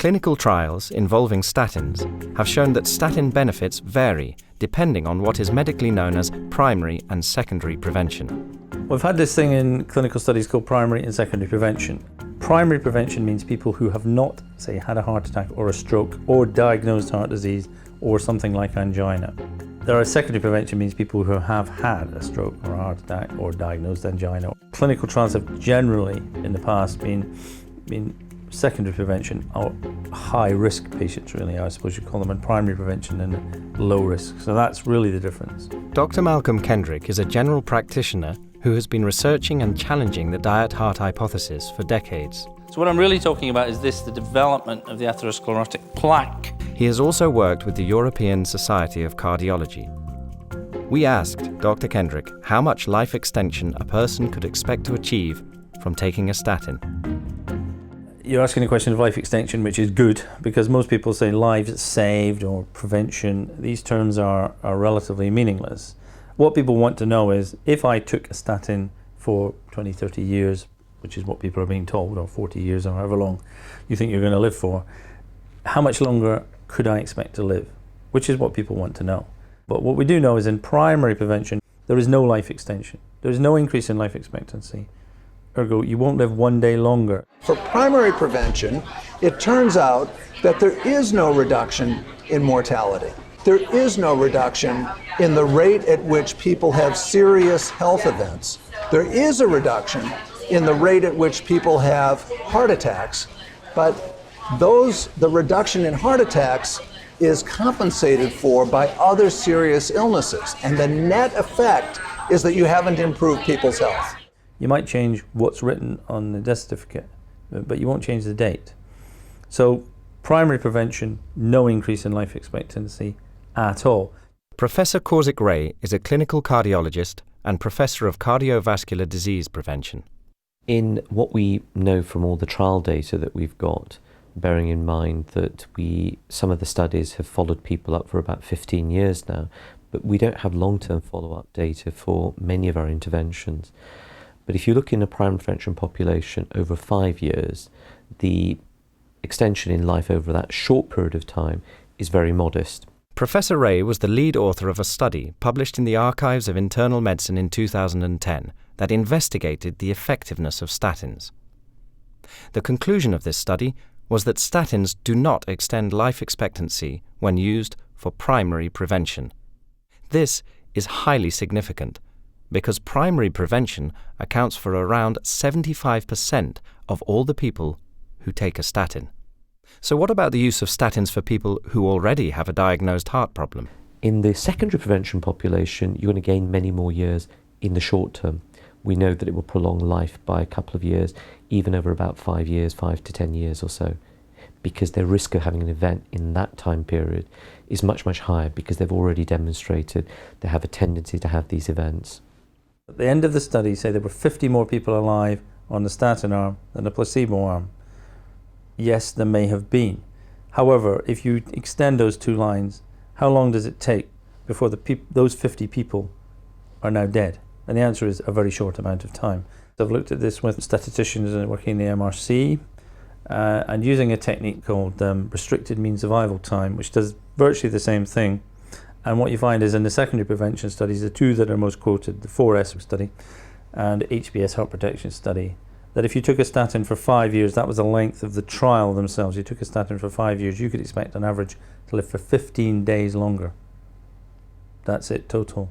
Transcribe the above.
Clinical trials involving statins have shown that statin benefits vary depending on what is medically known as primary and secondary prevention. We've had this thing in clinical studies called primary and secondary prevention. Primary prevention means people who have not, say, had a heart attack or a stroke or diagnosed heart disease or something like angina. There are secondary prevention means people who have had a stroke or a heart attack or diagnosed angina. Clinical trials have generally in the past been secondary prevention or high risk patients, really, I suppose you'd call them, and primary prevention and low risk. So that's really the difference. Dr. Malcolm Kendrick is a general practitioner who has been researching and challenging the diet-heart hypothesis for decades. So what I'm really talking about is the development of the atherosclerotic plaque. He has also worked with the European Society of Cardiology. We asked Dr. Kendrick how much life extension a person could expect to achieve from taking a statin. You're asking a question of life extension, which is good, because most people say lives saved or prevention. These terms are relatively meaningless. What people want to know is, if I took a statin for 20, 30 years, which is what people are being told, or 40 years or however long you think you're going to live for, how much longer could I expect to live? Which is what people want to know. But what we do know is in primary prevention, there is no life extension. There is no increase in life expectancy. Ergo, you won't live one day longer. For primary prevention, it turns out that there is no reduction in mortality. There is no reduction in the rate at which people have serious health events. There is a reduction in the rate at which people have heart attacks, but the reduction in heart attacks is compensated for by other serious illnesses, and the net effect is that you haven't improved people's health. You might change what's written on the death certificate, but you won't change the date. So primary prevention, no increase in life expectancy at all. Professor Kaushik Ray is a clinical cardiologist and professor of cardiovascular disease prevention. In what we know from all the trial data that we've got, bearing in mind that some of the studies have followed people up for about 15 years now, but we don't have long-term follow-up data for many of our interventions. But if you look in a primary prevention population over 5 years, the extension in life over that short period of time is very modest. Professor Ray was the lead author of a study published in the Archives of Internal Medicine in 2010 that investigated the effectiveness of statins. The conclusion of this study was that statins do not extend life expectancy when used for primary prevention. This is highly significant because primary prevention accounts for around 75% of all the people who take a statin. So what about the use of statins for people who already have a diagnosed heart problem? In the secondary prevention population, you're going to gain many more years in the short term. We know that it will prolong life by a couple of years, even over about 5 years, 5 to 10 years or so, because their risk of having an event in that time period is much, much higher because they've already demonstrated they have a tendency to have these events. At the end of the study, say there were 50 more people alive on the statin arm than the placebo arm. Yes, there may have been. However, if you extend those two lines, how long does it take before those 50 people are now dead? And the answer is a very short amount of time. So I've looked at this with statisticians working in the MRC and using a technique called restricted mean survival time, which does virtually the same thing. And what you find is in the secondary prevention studies, the two that are most quoted, the 4S study and HBS heart protection study, that if you took a statin for 5 years, that was the length of the trial themselves, you took a statin for 5 years, you could expect on average to live for 15 days longer. That's it, total.